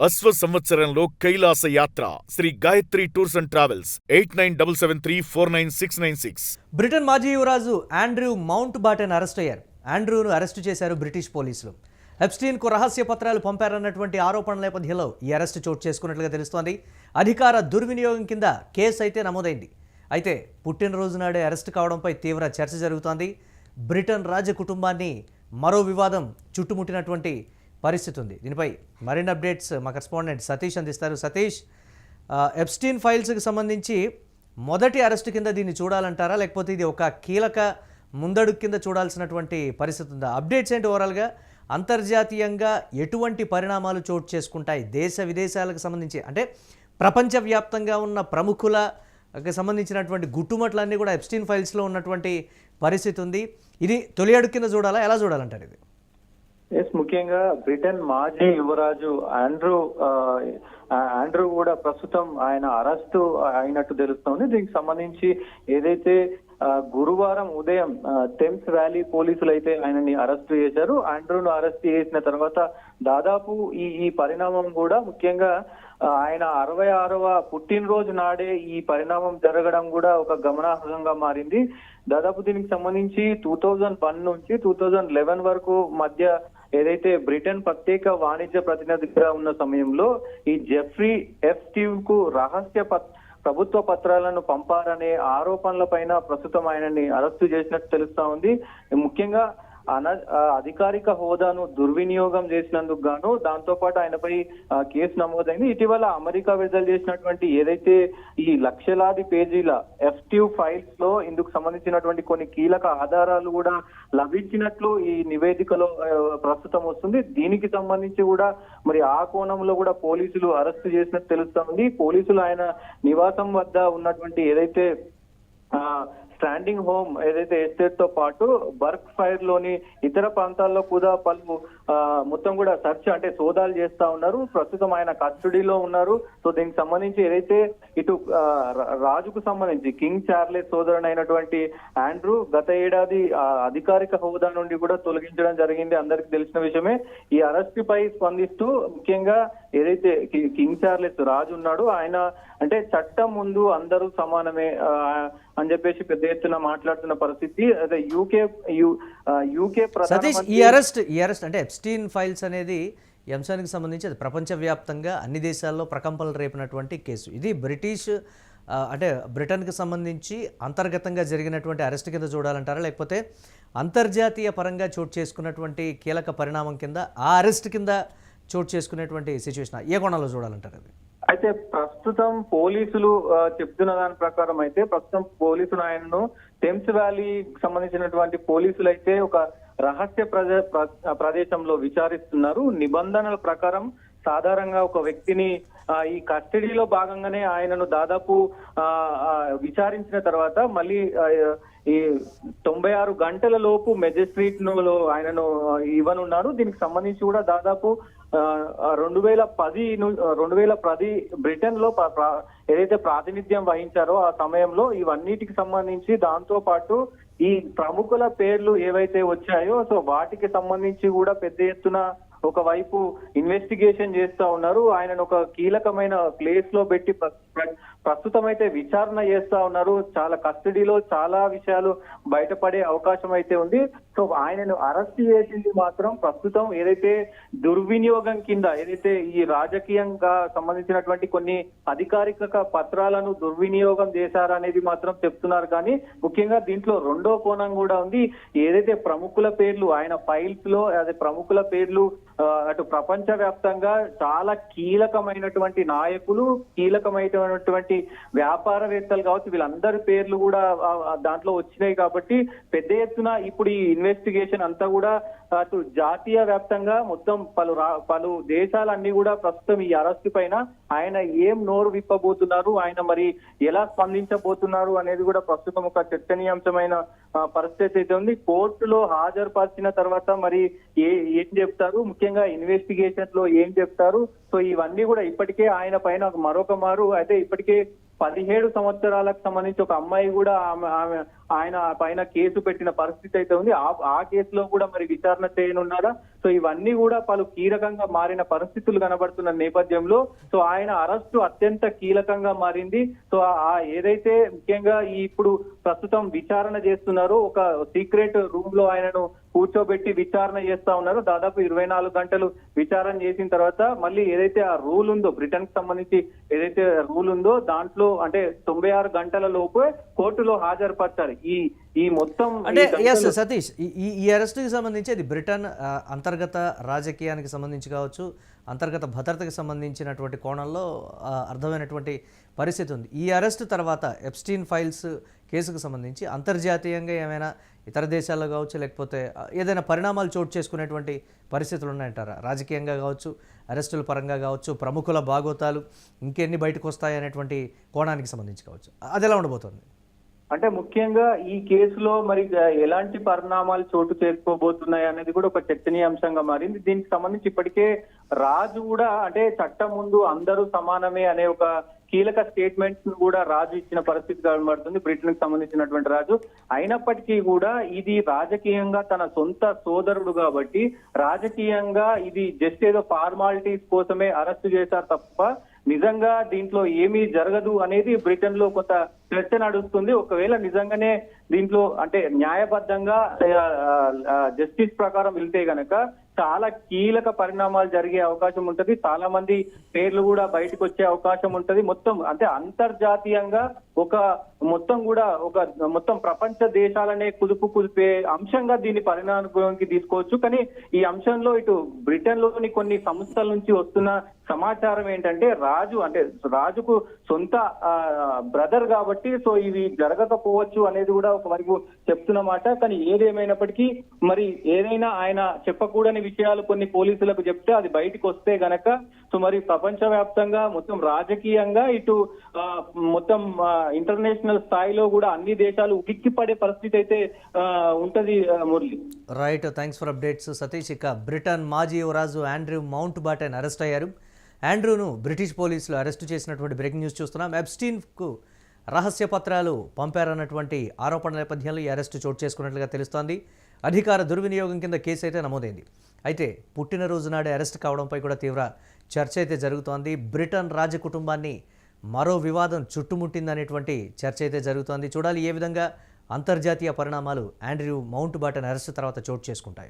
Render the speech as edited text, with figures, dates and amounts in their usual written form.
అశ్వ సంవత్సరంలో కైలాస యాత్ర Shri Gayatri tours and travels 8977349696. Britain మాజీ యువరాజు ఆండ్రూ మౌంట్ బాటెన్ అరెస్ట్ అయ్యారు. ఆండ్రూను అరెస్టు చేశారు బ్రిటిష్ పోలీసులు. ఎప్స్టీన్కు రహస్య పత్రాలు పంపారన్నటువంటి ఆరోపణల నేపథ్యంలో ఈ అరెస్టు చోటు చేసుకున్నట్లుగా తెలుస్తోంది. అధికార దుర్వినియోగం కింద కేసు అయితే నమోదైంది. అయితే పుట్టినరోజు నాడే అరెస్టు కావడంపై తీవ్ర చర్చ జరుగుతోంది. బ్రిటన్ రాజ కుటుంబాన్ని మరో వివాదం చుట్టుముట్టినటువంటి పరిస్థితి ఉంది. దీనిపై మరిన్ని అప్డేట్స్ మా కరెస్పాండెంట్ సతీష్ అందిస్తారు. సతీష్, ఎప్స్టీన్ ఫైల్స్కి సంబంధించి మొదటి అరెస్టు కింద దీన్ని చూడాలంటారా, లేకపోతే ఇది ఒక కీలక ముందడుగు కింద చూడాల్సినటువంటి పరిస్థితి ఉందా? అప్డేట్స్ ఏంటి ఓవరాల్గా? అంతర్జాతీయంగా ఎటువంటి పరిణామాలు చోటు చేసుకుంటాయి దేశ విదేశాలకు సంబంధించి? అంటే ప్రపంచవ్యాప్తంగా ఉన్న ప్రముఖులకు సంబంధించినటువంటి గుట్టుమట్లన్నీ కూడా ఎప్స్టీన్ ఫైల్స్లో ఉన్నటువంటి పరిస్థితి ఉంది. ఇది తొలి అడుగు కింద చూడాలా, ఎలా చూడాలంటారు ఇది? ముఖ్యంగా బ్రిటన్ మాజీ యువరాజు ఆండ్రూ కూడా ప్రస్తుతం ఆయన అరెస్టు అయినట్టు తెలుస్తోంది. దీనికి సంబంధించి ఏదైతే గురువారం ఉదయం థెమ్స్ వ్యాలీ పోలీసులు అయితే ఆయనని అరెస్టు చేశారు. ఆండ్రూను అరెస్ట్ చేసిన తర్వాత దాదాపు ఈ పరిణామం కూడా ముఖ్యంగా ఆయన 66వ పుట్టినరోజు నాడే ఈ పరిణామం జరగడం కూడా ఒక గమనార్హంగా మారింది. దాదాపు దీనికి సంబంధించి 2001 నుంచి 2011 వరకు మధ్య ఏదైతే బ్రిటన్ ప్రత్యేక వాణిజ్య ప్రతినిధిగా ఉన్న సమయంలో ఈ జెఫ్రీ ఎప్స్టీన్ కు రహస్య ప్రభుత్వ పత్రాలను పంపారనే ఆరోపణల పైన ప్రస్తుతం ఆయనని అరెస్టు చేసినట్టు తెలుస్తా ఉంది. ముఖ్యంగా అధికారిక హోదాను దుర్వినియోగం చేసినందుకు గాను దాంతో పాటు ఆయనపై కేసు నమోదైంది. ఇటీవల అమెరికా విడుదల చేసినటువంటి ఏదైతే ఈ లక్షలాది పేజీల ఎఫ్టీవ్ ఫైల్స్ లో ఇందుకు సంబంధించినటువంటి కొన్ని కీలక ఆధారాలు కూడా లభించినట్లు ఈ నివేదికలో ప్రస్తుతం వస్తుంది. దీనికి సంబంధించి కూడా మరి ఆ కోణంలో కూడా పోలీసులు అరెస్టు చేసినట్టు తెలుస్తా ఉంది. పోలీసులు ఆయన నివాసం వద్ద ఉన్నటువంటి ఏదైతే స్టాండింగ్ హోమ్ ఏదైతే ఎస్టేట్ తో పాటు బర్క్ ఫైర్ లోని ఇతర ప్రాంతాల్లో కూడా పలు మొత్తం కూడా సెర్చ్ అంటే సోదాలు చేస్తా ఉన్నారు. ప్రస్తుతం ఆయన కస్టడీలో ఉన్నారు. సో దీనికి సంబంధించి ఏదైతే ఇటు రాజుకు సంబంధించి కింగ్ చార్లెస్ సోదరునైనటువంటి ఆండ్రూ గత ఏడాది అధికారిక హోదా నుండి కూడా తొలగించడం జరిగింది, అందరికి తెలిసిన విషయమే. ఈ అరెస్ట్ పై స్పందిస్తూ ముఖ్యంగా ఏదైతే కింగ్ చార్లెస్ రాజు ఉన్నాడు, ఆయన అంటే చట్టం ముందు అందరూ సమానమే అని చెప్పేసి పెద్ద ఎత్తున మాట్లాడుతున్న పరిస్థితి. అదే యూకే సతీష్, ఈ అరెస్ట్ అంటే ఎప్స్టీన్ ఫైల్స్ అనేది ఈ అంశానికి సంబంధించి అది ప్రపంచవ్యాప్తంగా అన్ని దేశాల్లో ప్రకంపనలు రేపినటువంటి కేసు. ఇది అంటే బ్రిటన్కి సంబంధించి అంతర్గతంగా జరిగినటువంటి అరెస్ట్ కింద చూడాలంటారా, లేకపోతే అంతర్జాతీయ పరంగా చోటు చేసుకున్నటువంటి కీలక పరిణామం కింద ఆ అరెస్ట్ కింద చోటు చేసుకునేటువంటి సిచ్యువేషన్ ఏ కోణంలో చూడాలంటారు అది? అయితే ప్రస్తుతం పోలీసులు చెప్తున్న దాని ప్రకారం అయితే ప్రస్తుతం పోలీసులు ఆయనను థెమ్స్ వ్యాలీకి సంబంధించినటువంటి పోలీసులు అయితే ఒక రహస్య ప్రదేశంలో విచారిస్తున్నారు. నిబంధనల ప్రకారం సాధారణంగా ఒక వ్యక్తిని ఈ కస్టడీలో భాగంగానే ఆయనను దాదాపు విచారించిన తర్వాత మళ్ళీ ఈ 96 గంటల లోపు మెజిస్ట్రేట్ లో ఆయనను ఇవ్వనున్నారు. దీనికి సంబంధించి కూడా దాదాపు 2010 బ్రిటన్ లో ఏదైతే ప్రాతినిధ్యం వహించారో ఆ సమయంలో ఇవన్నిటికి సంబంధించి దాంతో పాటు ఈ ప్రముఖుల పేర్లు ఏవైతే వచ్చాయో సో వాటికి సంబంధించి కూడా పెద్ద ఎత్తున ఒకవైపు ఇన్వెస్టిగేషన్ చేస్తా ఉన్నారు. ఆయనను ఒక కీలకమైన ప్లేస్ లో పెట్టి ప్రస్తుతం అయితే విచారణ చేస్తా ఉన్నారు. చాలా కస్టడీలో చాలా విషయాలు బయటపడే అవకాశం అయితే ఉంది. సో ఆయనను అరెస్ట్ చేసింది మాత్రం ప్రస్తుతం ఏదైతే దుర్వినియోగం కింద ఏదైతే ఈ రాజకీయంగా సంబంధించినటువంటి కొన్ని అధికారిక పత్రాలను దుర్వినియోగం చేశారనేది మాత్రం చెప్తున్నారు. కానీ ముఖ్యంగా దీంట్లో రెండో కోణం కూడా ఉంది. ఏదైతే ప్రముఖుల పేర్లు ఆయన ఫైల్స్ లో అదే ప్రముఖుల పేర్లు అటు ప్రపంచ వ్యాప్తంగా చాలా కీలకమైనటువంటి నాయకులు, కీలకమైనటువంటి వ్యాపారవేత్తలు కావచ్చు, వీళ్ళందరి పేర్లు కూడా దాంట్లో వచ్చినాయి. కాబట్టి పెద్ద ఎత్తున ఇప్పుడు ఈ ఇన్వెస్టిగేషన్ అంతా కూడా అటు జాతీయ వ్యాప్తంగా మొత్తం పలు దేశాలన్నీ కూడా ప్రస్తుతం ఈ అరెస్టు పైన ఆయన ఏం నోరు విప్పబోతున్నారు, ఆయన మరి ఎలా స్పందించబోతున్నారు అనేది కూడా ప్రస్తుతం ఒక చర్చనీయాంశమైన పరిస్థితి అయితే ఉంది. కోర్టులో హాజరుపరిచిన తర్వాత మరి ఏం చెప్తారు, ముఖ్యంగా ఇన్వెస్టిగేషన్ లో ఏం చెప్తారు, సో ఇవన్నీ కూడా ఇప్పటికే ఆయన పైన మరొక మారు అయితే ఇప్పటికే 17 సంవత్సరాలకు సంబంధించి ఒక అమ్మాయి కూడా ఆయన పైన కేసు పెట్టిన పరిస్థితి అయితే ఉంది. ఆ కేసులో కూడా మరి విచారణ చేయనున్నారా? సో ఇవన్నీ కూడా పలు కీలకంగా మారిన పరిస్థితులు కనబడుతున్న నేపథ్యంలో సో ఆయన అరెస్టు అత్యంత కీలకంగా మారింది. సో ఏదైతే ముఖ్యంగా ఇప్పుడు ప్రస్తుతం విచారణ చేస్తున్నారో ఒక సీక్రెట్ రూమ్ లో ఆయనను కూర్చోబెట్టి విచారణ చేస్తా ఉన్నారు. దాదాపు 24 గంటలు విచారణ చేసిన తర్వాత మళ్ళీ ఏదైతే ఆ రూల్ ఉందో, బ్రిటన్ కి సంబంధించి ఏదైతే రూల్ ఉందో దాంట్లో అంటే 96 గంటల లోపు కోర్టులో హాజరుపరచాలి. ఈ మొత్తం అంటే ఎస్ సతీష్, ఈ అరెస్టుకి సంబంధించి అది బ్రిటన్ అంతర్గత రాజకీయానికి సంబంధించి కావచ్చు, అంతర్గత భద్రతకి సంబంధించినటువంటి కోణంలో అర్థమైనటువంటి పరిస్థితి ఉంది. ఈ అరెస్టు తర్వాత ఎప్స్టీన్ ఫైల్స్ కేసుకు సంబంధించి అంతర్జాతీయంగా ఏమైనా ఇతర దేశాల్లో కావచ్చు, లేకపోతే ఏదైనా పరిణామాలు చోటు చేసుకునేటువంటి పరిస్థితులు ఉన్నాయంటారా? రాజకీయంగా కావచ్చు, అరెస్టుల పరంగా కావచ్చు, ప్రముఖుల బాగోతాలు ఇంకెన్ని బయటకు వస్తాయి అనేటువంటి కోణానికి సంబంధించి కావచ్చు, అది ఎలా ఉండబోతోంది? అంటే ముఖ్యంగా ఈ కేసులో మరి ఎలాంటి పరిణామాలు చోటు చేసుకోబోతున్నాయి అనేది కూడా ఒక చర్చనీయాంశంగా మారింది. దీనికి సంబంధించి ఇప్పటికే రాజు కూడా అంటే చట్టం ముందు అందరూ సమానమే అనే ఒక కీలక స్టేట్మెంట్స్ కూడా రాజు ఇచ్చిన పరిస్థితి కనబడుతుంది, బ్రిటన్ కి సంబంధించినటువంటి రాజు. అయినప్పటికీ కూడా ఇది రాజకీయంగా తన సొంత సోదరుడు కాబట్టి రాజకీయంగా ఇది జస్ట్ ఏదో ఫార్మాలిటీస్ కోసమే అరెస్టు చేశారు తప్ప నిజంగా దీంట్లో ఏమీ జరగదు అనేది బ్రిటన్ లో కొంత చర్చ నడుస్తుంది. ఒకవేళ నిజంగానే దీంట్లో అంటే న్యాయబద్ధంగా జస్టిస్ ప్రకారం వెళ్తే గనక చాలా కీలక పరిణామాలు జరిగే అవకాశం ఉంటది. చాలా మంది పేర్లు కూడా బయటకు వచ్చే అవకాశం ఉంటది. మొత్తం అంటే అంతర్జాతీయంగా ఒక మొత్తం ప్రపంచ దేశాలనే కుదిపే అంశంగా దీన్ని పరిణామానికి తీసుకోవచ్చు. కానీ ఈ అంశంలో ఇటు బ్రిటన్ లోని కొన్ని సంస్థల నుంచి వస్తున్న సమాచారం ఏంటంటే రాజుకు సొంత బ్రదర్ కాబట్టి సో ఇవి జరగకపోవచ్చు అనేది కూడా ఒకవైపు చెప్తున్నమాట. కానీ ఏదేమైనప్పటికీ మరి ఏదైనా ఆయన చెప్పకూడని విషయాలు కొన్ని పోలీసులకు చెప్తే అది బయటకు వస్తే గనక సో మరి ప్రపంచవ్యాప్తంగా మొత్తం రాజకీయంగా ఇటు మొత్తం ఇంటర్నేషనల్ స్థాయిలో కూడా అన్ని దేశాలు ఉలిక్కిపడే పరిస్థితి అయితే ఉంటది Murali. Right, thanks for updates Satish. ఇక బ్రిటన్ మాజీ యువరాజు ఆండ్రూ మౌంట్ బాటెన్ అరెస్ట్ అయ్యారు. ఆండ్రూను బ్రిటిష్ పోలీసులు అరెస్టు చేసినటువంటి బ్రేకింగ్ న్యూస్ చూస్తున్నాం. ఎప్స్టీన్కు రహస్య పత్రాలు పంపారన్నటువంటి ఆరోపణల నేపథ్యంలో ఈ అరెస్టు చోటు చేసుకున్నట్లుగా తెలుస్తోంది. అధికార దుర్వినియోగం కింద కేసు అయితే నమోదైంది. అయితే పుట్టినరోజు నాడే అరెస్ట్ కావడంపై కూడా తీవ్ర చర్చ అయితే జరుగుతోంది. బ్రిటన్ రాజకుటుంబాన్ని మరో వివాదం చుట్టుముట్టిందనేటువంటి చర్చ అయితే జరుగుతోంది. చూడాలి ఏ విధంగా అంతర్జాతీయ పరిణామాలు ఆండ్రూ మౌంట్ బాటెన్ అరెస్టు తర్వాత చోటు చేసుకుంటాయో.